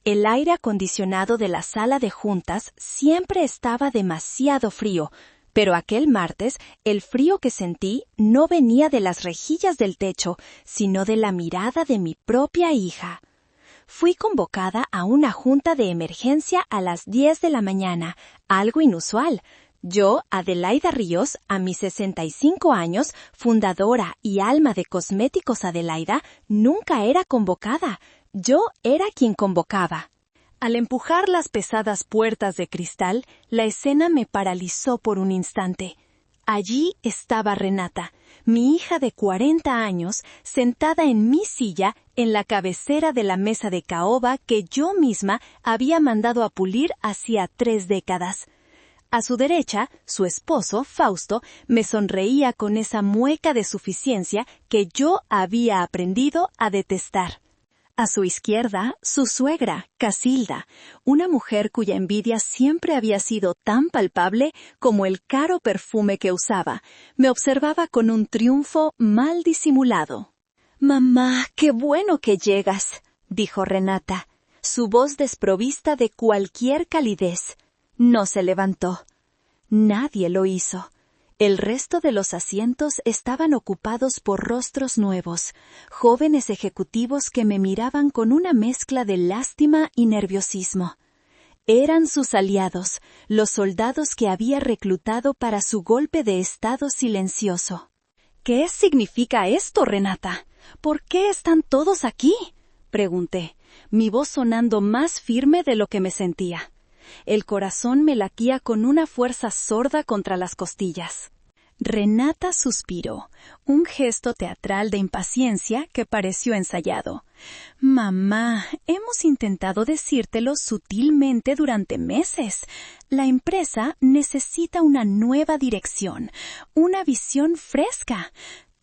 El aire acondicionado de la sala de juntas siempre estaba demasiado frío, pero aquel martes el frío que sentí no venía de las rejillas del techo, sino de la mirada de mi propia hija. Fui convocada a una junta de emergencia a las 10 de la mañana, algo inusual. Yo, Adelaida Ríos, a mis 65 años, fundadora y alma de Cosméticos Adelaida, nunca era convocada. Yo era quien convocaba. Al empujar las pesadas puertas de cristal, la escena me paralizó por un instante. Allí estaba Renata, mi hija de 40 años, sentada en mi silla en la cabecera de la mesa de caoba que yo misma había mandado a pulir hacía 3 décadas. A su derecha, su esposo, Fausto, me sonreía con esa mueca de suficiencia que yo había aprendido a detestar. A su izquierda, su suegra, Casilda, una mujer cuya envidia siempre había sido tan palpable como el caro perfume que usaba, me observaba con un triunfo mal disimulado. «Mamá, qué bueno que llegas», dijo Renata, su voz desprovista de cualquier calidez. No se levantó. Nadie lo hizo. El resto de los asientos estaban ocupados por rostros nuevos, jóvenes ejecutivos que me miraban con una mezcla de lástima y nerviosismo. Eran sus aliados, los soldados que había reclutado para su golpe de estado silencioso. «¿Qué significa esto, Renata? ¿Por qué están todos aquí?», pregunté, mi voz sonando más firme de lo que me sentía. El corazón me latía con una fuerza sorda contra las costillas. Renata suspiró, un gesto teatral de impaciencia que pareció ensayado. «Mamá, hemos intentado decírtelo sutilmente durante meses. La empresa necesita una nueva dirección, una visión fresca.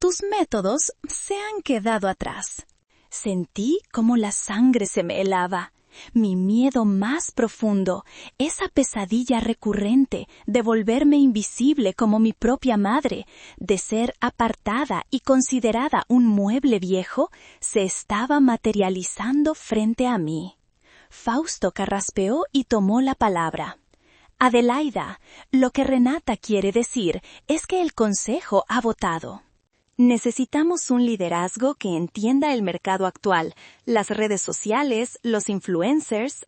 Tus métodos se han quedado atrás». Sentí como la sangre se me helaba. Mi miedo más profundo, esa pesadilla recurrente de volverme invisible como mi propia madre, de ser apartada y considerada un mueble viejo, se estaba materializando frente a mí. Fausto carraspeó y tomó la palabra. «Adelaida, lo que Renata quiere decir es que el Consejo ha votado. Necesitamos un liderazgo que entienda el mercado actual, las redes sociales, los influencers».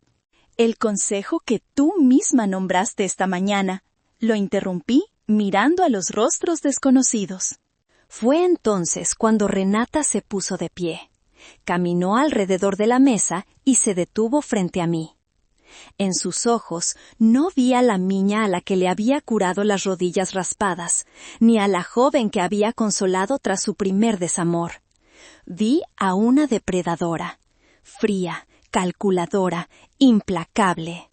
«El consejo que tú misma nombraste esta mañana», lo interrumpí mirando a los rostros desconocidos. Fue entonces cuando Renata se puso de pie. Caminó alrededor de la mesa y se detuvo frente a mí. En sus ojos no vi a la niña a la que le había curado las rodillas raspadas, ni a la joven que había consolado tras su primer desamor. Vi a una depredadora, fría, calculadora, implacable.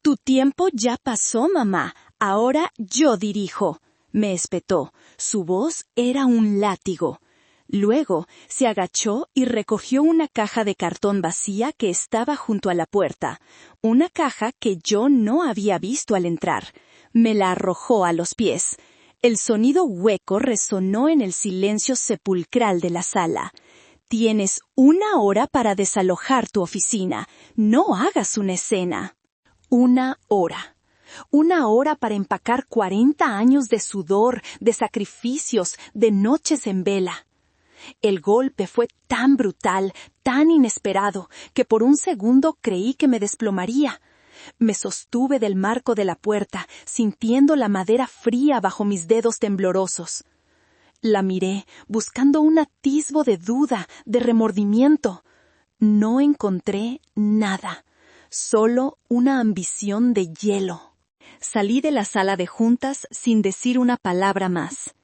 «Tu tiempo ya pasó, mamá. Ahora yo dirijo», me espetó. Su voz era un látigo. Luego se agachó y recogió una caja de cartón vacía que estaba junto a la puerta, una caja que yo no había visto al entrar. Me la arrojó a los pies. El sonido hueco resonó en el silencio sepulcral de la sala. «Tienes 1 hora para desalojar tu oficina. No hagas una escena». 1 hora. 1 hora para empacar 40 años de sudor, de sacrificios, de noches en vela. El golpe fue tan brutal, tan inesperado, que por un segundo creí que me desplomaría. Me sostuve del marco de la puerta, sintiendo la madera fría bajo mis dedos temblorosos. La miré, buscando un atisbo de duda, de remordimiento. No encontré nada, solo una ambición de hielo. Salí de la sala de juntas sin decir una palabra más.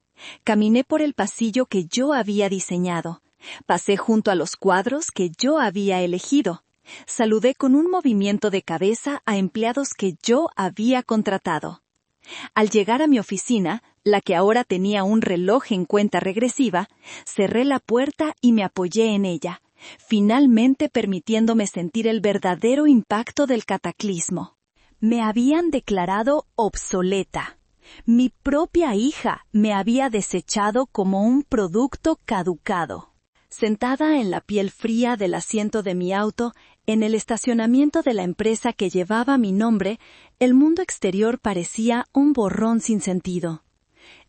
Caminé por el pasillo que yo había diseñado. Pasé junto a los cuadros que yo había elegido. Saludé con un movimiento de cabeza a empleados que yo había contratado. Al llegar a mi oficina, la que ahora tenía un reloj en cuenta regresiva, cerré la puerta y me apoyé en ella, finalmente permitiéndome sentir el verdadero impacto del cataclismo. Me habían declarado obsoleta. Mi propia hija me había desechado como un producto caducado. Sentada en la piel fría del asiento de mi auto, En el estacionamiento de la empresa que llevaba mi nombre, el mundo exterior parecía un borrón sin sentido.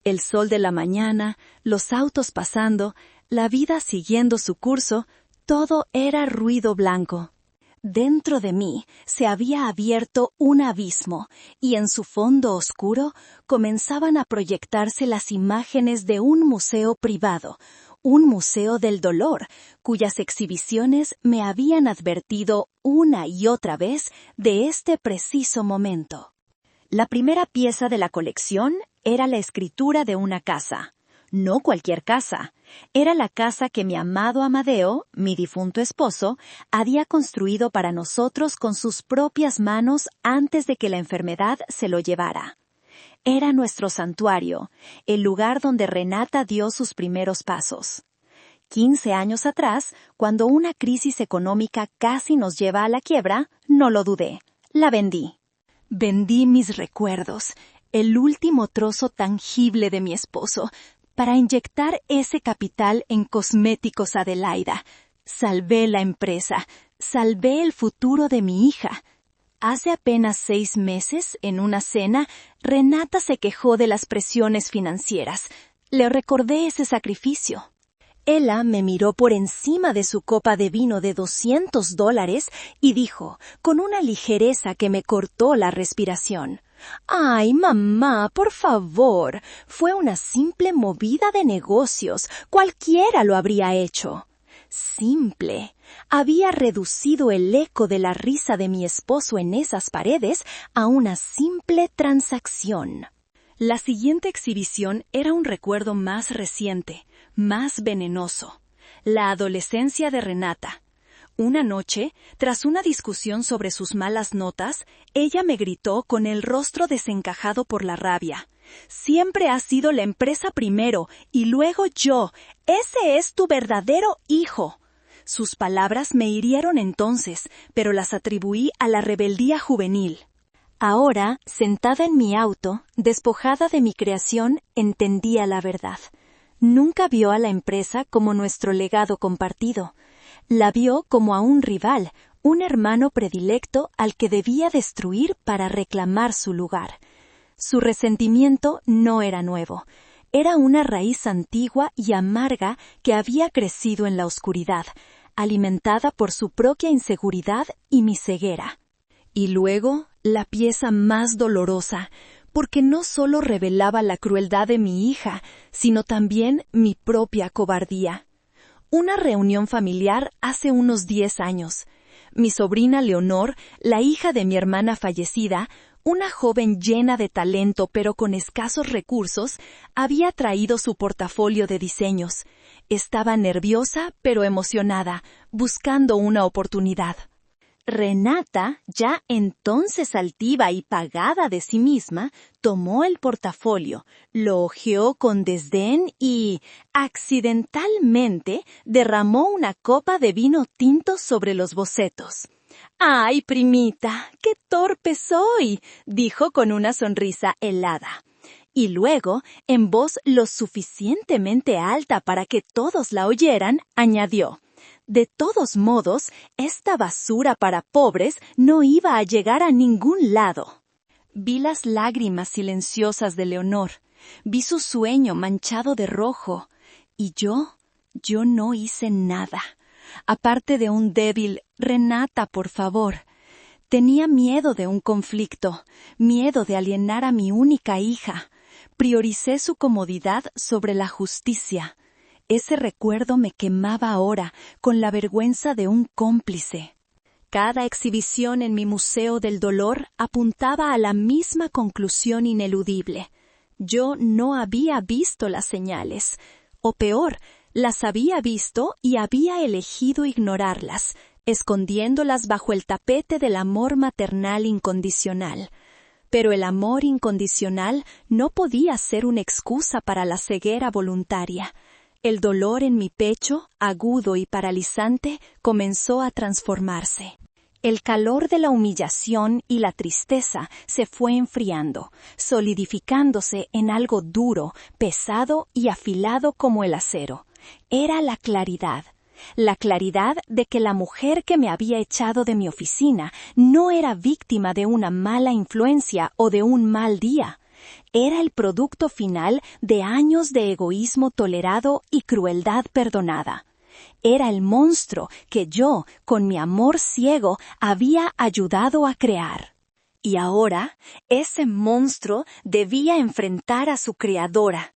El sol de la mañana, los autos pasando, la vida siguiendo su curso, todo era ruido blanco. Dentro de mí se había abierto un abismo y en su fondo oscuro comenzaban a proyectarse las imágenes de un museo privado, un museo del dolor, cuyas exhibiciones me habían advertido una y otra vez de este preciso momento. La primera pieza de la colección era la escritura de una casa. No cualquier casa. Era la casa que mi amado Amadeo, mi difunto esposo, había construido para nosotros con sus propias manos antes de que la enfermedad se lo llevara. Era nuestro santuario, el lugar donde Renata dio sus primeros pasos. 15 años atrás, cuando una crisis económica casi nos lleva a la quiebra, no lo dudé. La vendí. Vendí mis recuerdos, el último trozo tangible de mi esposo, para inyectar ese capital en cosméticos Adelaida. Salvé la empresa, salvé el futuro de mi hija. Hace apenas 6 meses, en una cena, Renata se quejó de las presiones financieras. Le recordé ese sacrificio. Ella me miró por encima de su copa de vino de $200 y dijo, con una ligereza que me cortó la respiración: «Ay, mamá, por favor, fue una simple movida de negocios, cualquiera lo habría hecho». Simple. Había reducido el eco de la risa de mi esposo en esas paredes a una simple transacción. La siguiente exhibición era un recuerdo más reciente, más venenoso. La adolescencia de Renata. Una noche, tras una discusión sobre sus malas notas, ella me gritó con el rostro desencajado por la rabia: «Siempre has sido la empresa primero y luego yo. Ese es tu verdadero hijo». Sus palabras me hirieron entonces, pero las atribuí a la rebeldía juvenil. Ahora, sentada en mi auto, despojada de mi creación, entendía la verdad. Nunca vio a la empresa como nuestro legado compartido. La vio como a un rival, un hermano predilecto al que debía destruir para reclamar su lugar. Su resentimiento no era nuevo. Era una raíz antigua y amarga que había crecido en la oscuridad, alimentada por su propia inseguridad y mi ceguera. Y luego, la pieza más dolorosa, porque no solo revelaba la crueldad de mi hija, sino también mi propia cobardía. Una reunión familiar hace unos 10 años. Mi sobrina Leonor, la hija de mi hermana fallecida, una joven llena de talento pero con escasos recursos, había traído su portafolio de diseños. Estaba nerviosa pero emocionada, buscando una oportunidad. Renata, ya entonces altiva y pagada de sí misma, tomó el portafolio, lo hojeó con desdén y, accidentalmente, derramó una copa de vino tinto sobre los bocetos. «¡Ay, primita, qué torpe soy!», dijo con una sonrisa helada. Y luego, en voz lo suficientemente alta para que todos la oyeran, añadió: «De todos modos, esta basura para pobres no iba a llegar a ningún lado». Vi las lágrimas silenciosas de Leonor, vi su sueño manchado de rojo, y yo no hice nada. Aparte de un débil «Renata, por favor». Tenía miedo de un conflicto, miedo de alienar a mi única hija. Prioricé su comodidad sobre la justicia. Ese recuerdo me quemaba ahora, con la vergüenza de un cómplice. Cada exhibición en mi Museo del Dolor apuntaba a la misma conclusión ineludible. Yo no había visto las señales, o peor, las había visto y había elegido ignorarlas, escondiéndolas bajo el tapete del amor maternal incondicional. Pero el amor incondicional no podía ser una excusa para la ceguera voluntaria. El dolor en mi pecho, agudo y paralizante, comenzó a transformarse. El calor de la humillación y la tristeza se fue enfriando, solidificándose en algo duro, pesado y afilado como el acero. Era la claridad. La claridad de que la mujer que me había echado de mi oficina no era víctima de una mala influencia o de un mal día. Era el producto final de años de egoísmo tolerado y crueldad perdonada. Era el monstruo que yo, con mi amor ciego, había ayudado a crear. Y ahora, ese monstruo debía enfrentar a su creadora.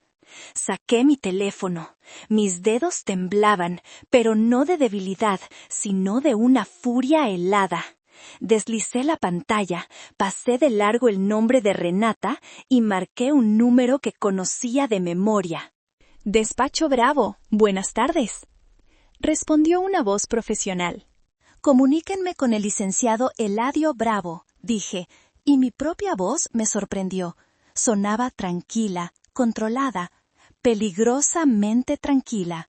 Saqué mi teléfono. Mis dedos temblaban, pero no de debilidad, sino de una furia helada. Deslicé la pantalla, pasé de largo el nombre de Renata y marqué un número que conocía de memoria. «Despacho Bravo, buenas tardes», respondió una voz profesional. «Comuníquenme con el licenciado Eladio Bravo», dije, y mi propia voz me sorprendió. Sonaba tranquila, controlada, peligrosamente tranquila.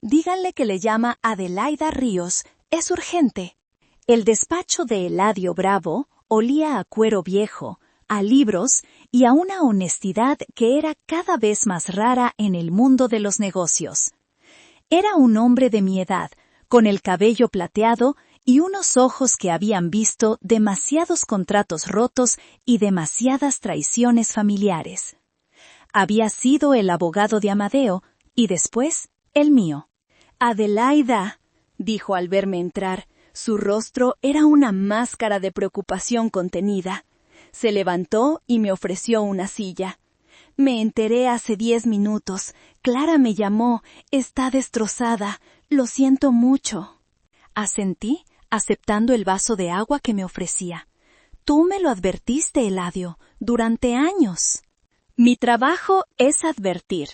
«Díganle que le llama Adelaida Ríos, es urgente». El despacho de Eladio Bravo olía a cuero viejo, a libros y a una honestidad que era cada vez más rara en el mundo de los negocios. Era un hombre de mi edad, con el cabello plateado y unos ojos que habían visto demasiados contratos rotos y demasiadas traiciones familiares. Había sido el abogado de Amadeo y después el mío. «Adelaida», dijo al verme entrar. Su rostro era una máscara de preocupación contenida. Se levantó y me ofreció una silla. «Me enteré hace 10 minutos. Clara me llamó. Está destrozada. Lo siento mucho». Asentí, aceptando el vaso de agua que me ofrecía. «Tú me lo advertiste, Eladio, durante años». «Mi trabajo es advertir.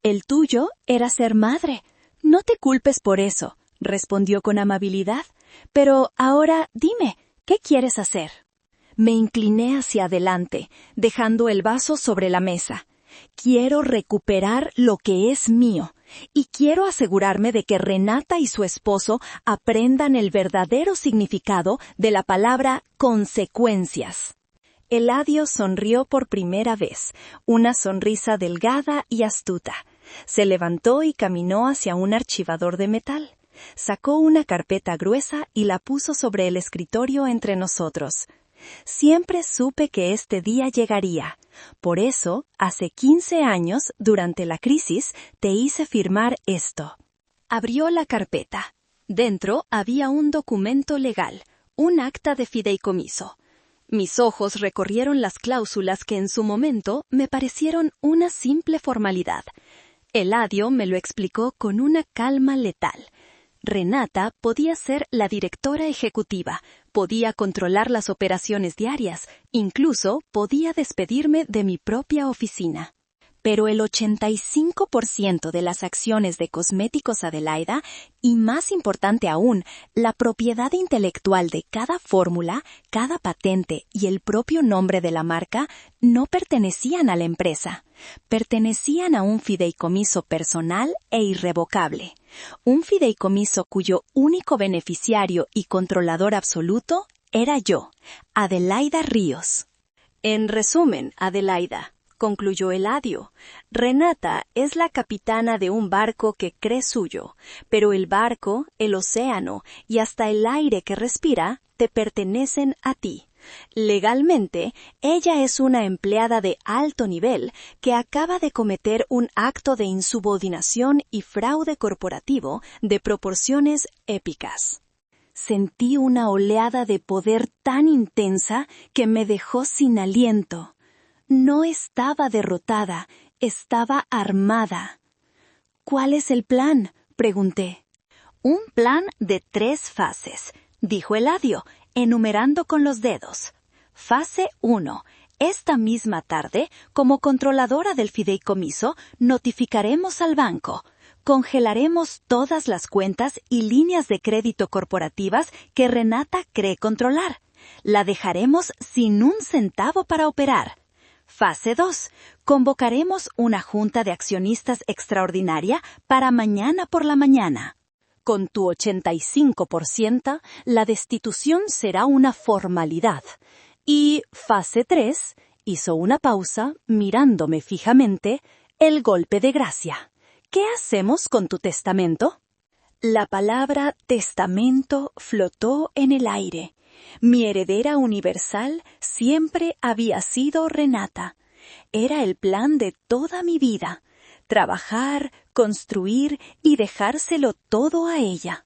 El tuyo era ser madre. No te culpes por eso», respondió con amabilidad. «Pero ahora dime, ¿qué quieres hacer?» Me incliné hacia adelante, dejando el vaso sobre la mesa. Quiero recuperar lo que es mío, y quiero asegurarme de que Renata y su esposo aprendan el verdadero significado de la palabra consecuencias. Eladio sonrió por primera vez, una sonrisa delgada y astuta. Se levantó y caminó hacia un archivador de metal. Sacó una carpeta gruesa y la puso sobre el escritorio entre nosotros. Siempre supe que este día llegaría. Por eso, hace 15 años, durante la crisis, te hice firmar esto. Abrió la carpeta. Dentro había un documento legal, un acta de fideicomiso. Mis ojos recorrieron las cláusulas que en su momento me parecieron una simple formalidad. Eladio me lo explicó con una calma letal. Renata podía ser la directora ejecutiva, podía controlar las operaciones diarias, incluso podía despedirme de mi propia oficina. Pero el 85% de las acciones de Cosméticos Adelaida, y más importante aún, la propiedad intelectual de cada fórmula, cada patente y el propio nombre de la marca, no pertenecían a la empresa. Pertenecían a un fideicomiso personal e irrevocable. Un fideicomiso cuyo único beneficiario y controlador absoluto era yo, Adelaida Ríos. En resumen, Adelaida, concluyó Eladio, Renata es la capitana de un barco que cree suyo, pero el barco, el océano y hasta el aire que respira te pertenecen a ti. Legalmente, ella es una empleada de alto nivel que acaba de cometer un acto de insubordinación y fraude corporativo de proporciones épicas. Sentí una oleada de poder tan intensa que me dejó sin aliento. No estaba derrotada, estaba armada. «¿Cuál es el plan?», pregunté. «Un plan de 3 fases», dijo Eladio, enumerando con los dedos. Fase 1. Esta misma tarde, como controladora del fideicomiso, notificaremos al banco. Congelaremos todas las cuentas y líneas de crédito corporativas que Renata cree controlar. La dejaremos sin un centavo para operar. Fase 2. Convocaremos una junta de accionistas extraordinaria para mañana por la mañana. Con tu 85%, la destitución será una formalidad. Y fase 3, hizo una pausa, mirándome fijamente, el golpe de gracia. ¿Qué hacemos con tu testamento? La palabra testamento flotó en el aire. Mi heredera universal siempre había sido Renata. Era el plan de toda mi vida: trabajar, construir y dejárselo todo a ella.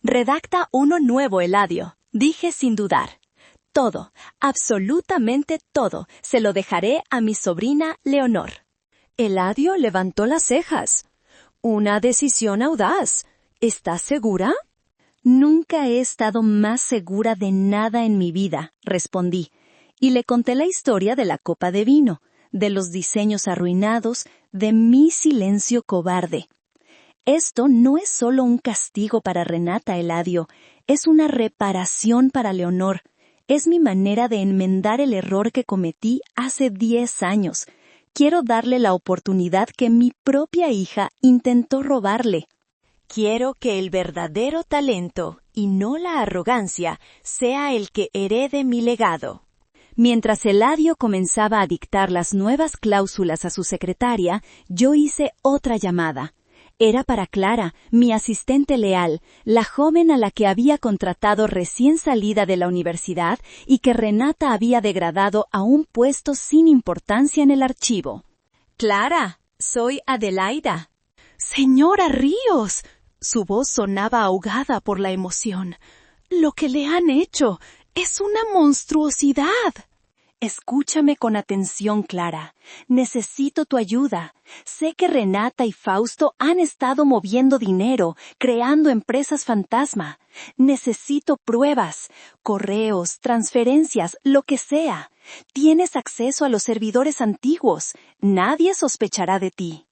Redacta uno nuevo, Eladio, dije sin dudar. Todo, absolutamente todo, se lo dejaré a mi sobrina Leonor. Eladio levantó las cejas. Una decisión audaz. ¿Estás segura? Nunca he estado más segura de nada en mi vida, respondí, y le conté la historia de la copa de vino, de los diseños arruinados, de mi silencio cobarde. Esto no es solo un castigo para Renata, Eladio, es una reparación para Leonor. Es mi manera de enmendar el error que cometí hace 10 años. Quiero darle la oportunidad que mi propia hija intentó robarle. Quiero que el verdadero talento, y no la arrogancia, sea el que herede mi legado. Mientras Eladio comenzaba a dictar las nuevas cláusulas a su secretaria, yo hice otra llamada. Era para Clara, mi asistente leal, la joven a la que había contratado recién salida de la universidad y que Renata había degradado a un puesto sin importancia en el archivo. «Clara, soy Adelaida». «Señora Ríos». Su voz sonaba ahogada por la emoción. «Lo que le han hecho es una monstruosidad». Escúchame con atención, Clara. Necesito tu ayuda. Sé que Renata y Fausto han estado moviendo dinero, creando empresas fantasma. Necesito pruebas, correos, transferencias, lo que sea. Tienes acceso a los servidores antiguos. Nadie sospechará de ti.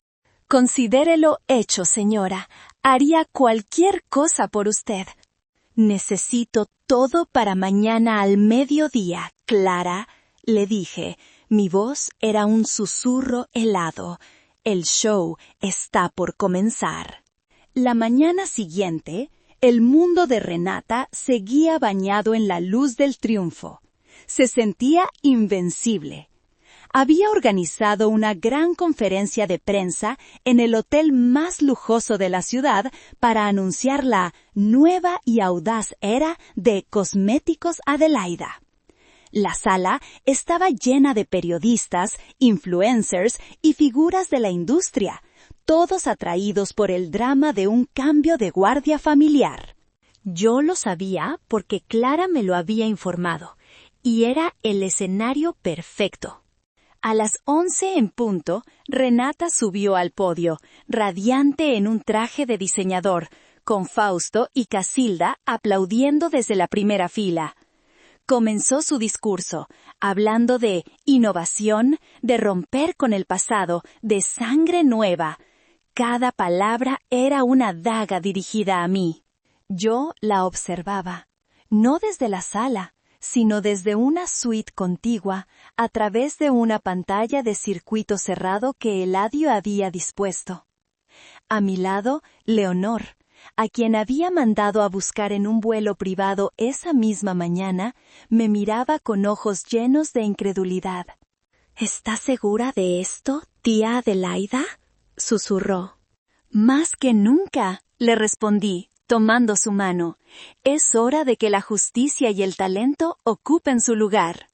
Considérelo hecho, señora. Haría cualquier cosa por usted. Necesito todo para mañana al mediodía, Clara. Le dije, mi voz era un susurro helado. El show está por comenzar. La mañana siguiente, el mundo de Renata seguía bañado en la luz del triunfo. Se sentía invencible. Había organizado una gran conferencia de prensa en el hotel más lujoso de la ciudad para anunciar la nueva y audaz era de Cosméticos Adelaida. La sala estaba llena de periodistas, influencers y figuras de la industria, todos atraídos por el drama de un cambio de guardia familiar. Yo lo sabía porque Clara me lo había informado, y era el escenario perfecto. A las 11 en punto, Renata subió al podio, radiante en un traje de diseñador, con Fausto y Casilda aplaudiendo desde la primera fila. Comenzó su discurso, hablando de innovación, de romper con el pasado, de sangre nueva. Cada palabra era una daga dirigida a mí. Yo la observaba, no desde la sala, sino desde una suite contigua, a través de una pantalla de circuito cerrado que Eladio había dispuesto. A mi lado, Leonor, a quien había mandado a buscar en un vuelo privado esa misma mañana, me miraba con ojos llenos de incredulidad. «¿Estás segura de esto, tía Adelaida?», susurró. «Más que nunca», le respondí, tomando su mano. «Es hora de que la justicia y el talento ocupen su lugar».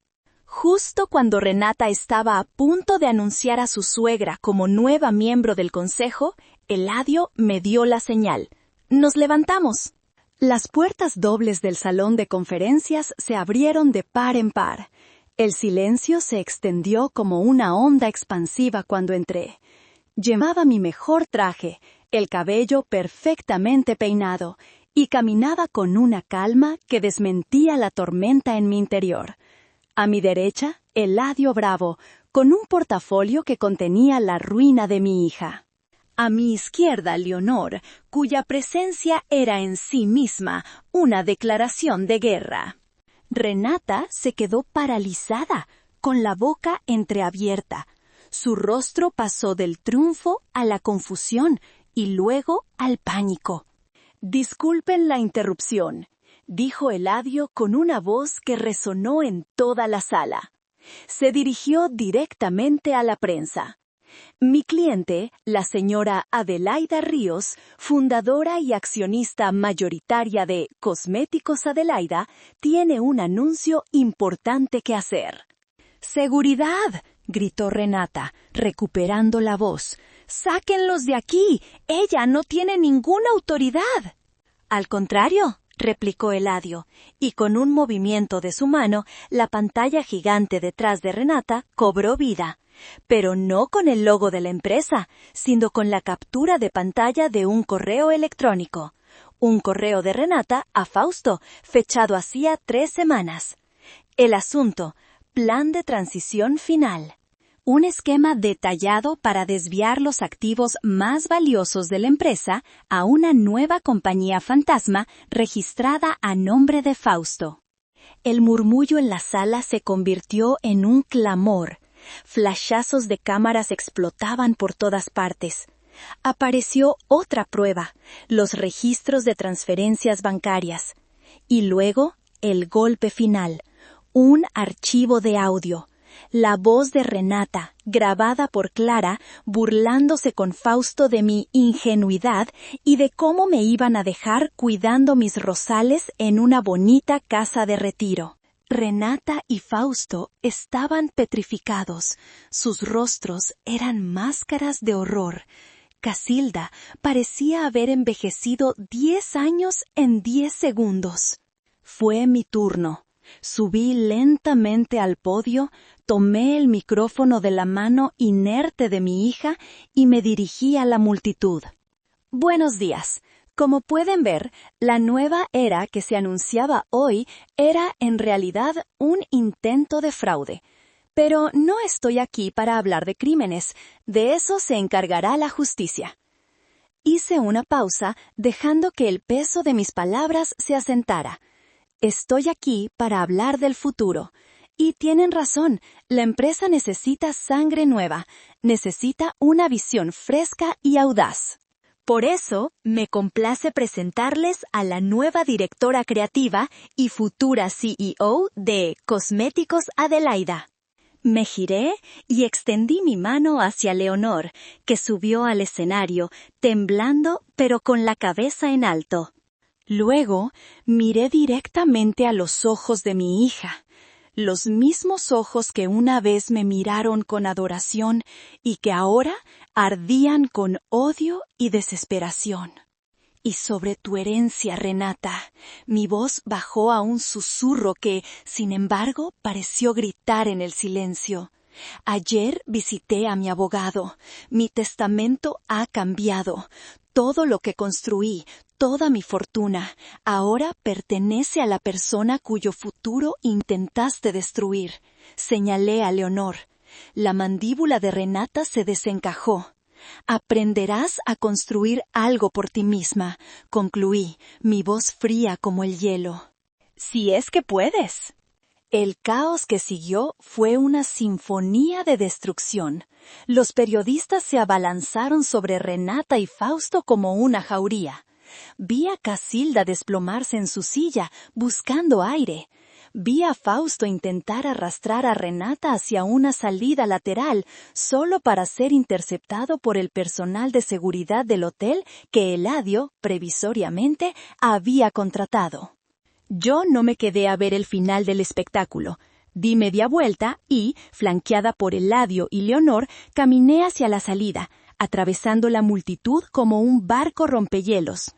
Justo cuando Renata estaba a punto de anunciar a su suegra como nueva miembro del consejo, Eladio me dio la señal. Nos levantamos. Las puertas dobles del salón de conferencias se abrieron de par en par. El silencio se extendió como una onda expansiva cuando entré. Llevaba mi mejor traje, el cabello perfectamente peinado, y caminaba con una calma que desmentía la tormenta en mi interior. A mi derecha, Eladio Bravo, con un portafolio que contenía la ruina de mi hija. A mi izquierda, Leonor, cuya presencia era en sí misma una declaración de guerra. Renata se quedó paralizada, con la boca entreabierta. Su rostro pasó del triunfo a la confusión y luego al pánico. «Disculpen la interrupción», dijo Eladio con una voz que resonó en toda la sala. Se dirigió directamente a la prensa. Mi cliente, la señora Adelaida Ríos, fundadora y accionista mayoritaria de Cosméticos Adelaida, tiene un anuncio importante que hacer. ¡Seguridad!, gritó Renata, recuperando la voz. ¡Sáquenlos de aquí! ¡Ella no tiene ninguna autoridad! Al contrario, replicó Eladio, y con un movimiento de su mano, la pantalla gigante detrás de Renata cobró vida. Pero no con el logo de la empresa, sino con la captura de pantalla de un correo electrónico. Un correo de Renata a Fausto, fechado hacía 3 semanas. El asunto: plan de transición final. Un esquema detallado para desviar los activos más valiosos de la empresa a una nueva compañía fantasma registrada a nombre de Fausto. El murmullo en la sala se convirtió en un clamor. Flashazos de cámaras explotaban por todas partes. Apareció otra prueba: los registros de transferencias bancarias. Y luego, el golpe final: un archivo de audio. La voz de Renata, grabada por Clara, burlándose con Fausto de mi ingenuidad y de cómo me iban a dejar cuidando mis rosales en una bonita casa de retiro. Renata y Fausto estaban petrificados. Sus rostros eran máscaras de horror. Casilda parecía haber envejecido 10 años en 10 segundos. Fue mi turno. Subí lentamente al podio, tomé el micrófono de la mano inerte de mi hija y me dirigí a la multitud. Buenos días. Como pueden ver, la nueva era que se anunciaba hoy era en realidad un intento de fraude. Pero no estoy aquí para hablar de crímenes, de eso se encargará la justicia. Hice una pausa, dejando que el peso de mis palabras se asentara. Estoy aquí para hablar del futuro. Y tienen razón, la empresa necesita sangre nueva, necesita una visión fresca y audaz. Por eso, me complace presentarles a la nueva directora creativa y futura CEO de Cosméticos Adelaida. Me giré y extendí mi mano hacia Leonor, que subió al escenario, temblando pero con la cabeza en alto. Luego, miré directamente a los ojos de mi hija, los mismos ojos que una vez me miraron con adoración y que ahora ardían con odio y desesperación. Y sobre tu herencia, Renata, mi voz bajó a un susurro que, sin embargo, pareció gritar en el silencio. Ayer visité a mi abogado. Mi testamento ha cambiado. Todo lo que construí, toda mi fortuna, ahora pertenece a la persona cuyo futuro intentaste destruir. Señalé a Leonor. La mandíbula de Renata se desencajó. Aprenderás a construir algo por ti misma, concluí, mi voz fría como el hielo. Si es que puedes. El caos que siguió fue una sinfonía de destrucción. Los periodistas se abalanzaron sobre Renata y Fausto como una jauría. Vi a Casilda desplomarse en su silla, buscando aire. Vi a Fausto intentar arrastrar a Renata hacia una salida lateral, solo para ser interceptado por el personal de seguridad del hotel que Eladio, previsoriamente, había contratado. Yo no me quedé a ver el final del espectáculo. Di media vuelta y, flanqueada por Eladio y Leonor, caminé hacia la salida, atravesando la multitud como un barco rompehielos.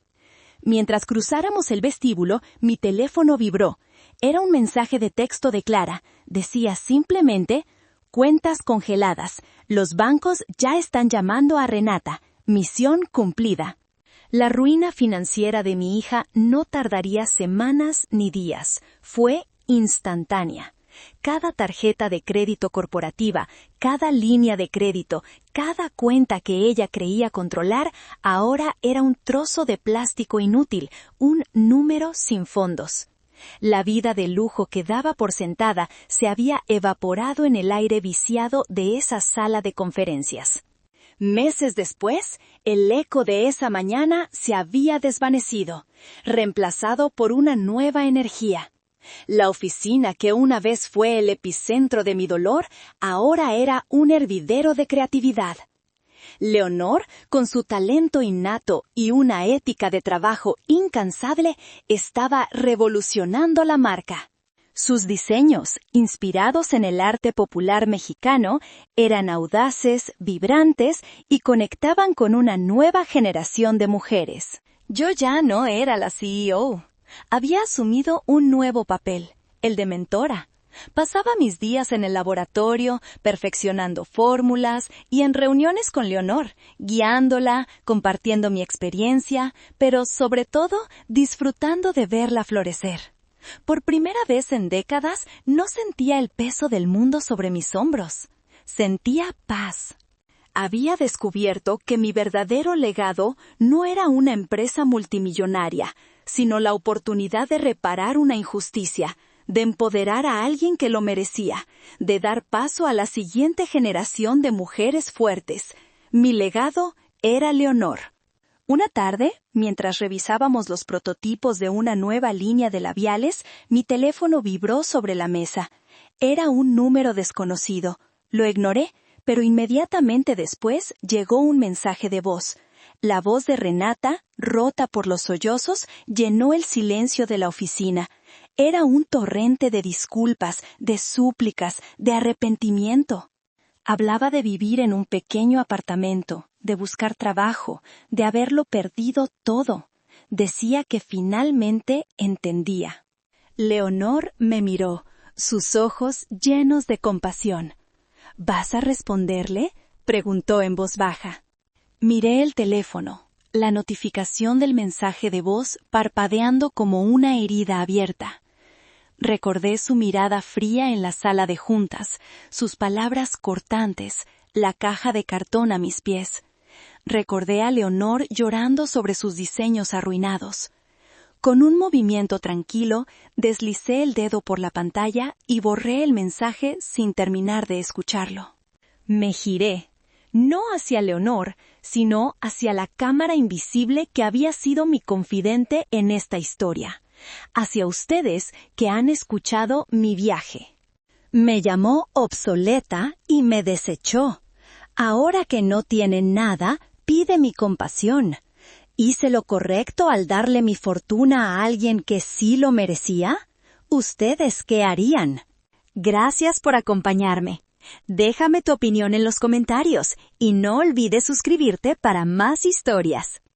Mientras cruzáramos el vestíbulo, mi teléfono vibró. Era un mensaje de texto de Clara. Decía simplemente: cuentas congeladas. Los bancos ya están llamando a Renata. Misión cumplida. La ruina financiera de mi hija no tardaría semanas ni días. Fue instantánea. Cada tarjeta de crédito corporativa, cada línea de crédito, cada cuenta que ella creía controlar, ahora era un trozo de plástico inútil, un número sin fondos. La vida de lujo que daba por sentada se había evaporado en el aire viciado de esa sala de conferencias. Meses después, el eco de esa mañana se había desvanecido, reemplazado por una nueva energía. La oficina que una vez fue el epicentro de mi dolor, ahora era un hervidero de creatividad. Leonor, con su talento innato y una ética de trabajo incansable, estaba revolucionando la marca. Sus diseños, inspirados en el arte popular mexicano, eran audaces, vibrantes y conectaban con una nueva generación de mujeres. Yo ya no era la CEO. Había asumido un nuevo papel, el de mentora. Pasaba mis días en el laboratorio, perfeccionando fórmulas y en reuniones con Leonor, guiándola, compartiendo mi experiencia, pero sobre todo disfrutando de verla florecer. Por primera vez en décadas no sentía el peso del mundo sobre mis hombros. Sentía paz. Había descubierto que mi verdadero legado no era una empresa multimillonaria, sino la oportunidad de reparar una injusticia, de empoderar a alguien que lo merecía, de dar paso a la siguiente generación de mujeres fuertes. Mi legado era Leonor. Una tarde, mientras revisábamos los prototipos de una nueva línea de labiales, mi teléfono vibró sobre la mesa. Era un número desconocido. Lo ignoré, pero inmediatamente después llegó un mensaje de voz. La voz de Renata, rota por los sollozos, llenó el silencio de la oficina. Era un torrente de disculpas, de súplicas, de arrepentimiento. Hablaba de vivir en un pequeño apartamento, de buscar trabajo, de haberlo perdido todo. Decía que finalmente entendía. Leonor me miró, sus ojos llenos de compasión. ¿Vas a responderle?, preguntó en voz baja. Miré el teléfono, la notificación del mensaje de voz parpadeando como una herida abierta. Recordé su mirada fría en la sala de juntas, sus palabras cortantes, la caja de cartón a mis pies. Recordé a Leonor llorando sobre sus diseños arruinados. Con un movimiento tranquilo, deslicé el dedo por la pantalla y borré el mensaje sin terminar de escucharlo. Me giré, no hacia Leonor, sino hacia la cámara invisible que había sido mi confidente en esta historia, hacia ustedes que han escuchado mi viaje. Me llamó obsoleta y me desechó. Ahora que no tiene nada, pide mi compasión. ¿Hice lo correcto al darle mi fortuna a alguien que sí lo merecía? ¿Ustedes qué harían? Gracias por acompañarme. Déjame tu opinión en los comentarios y no olvides suscribirte para más historias.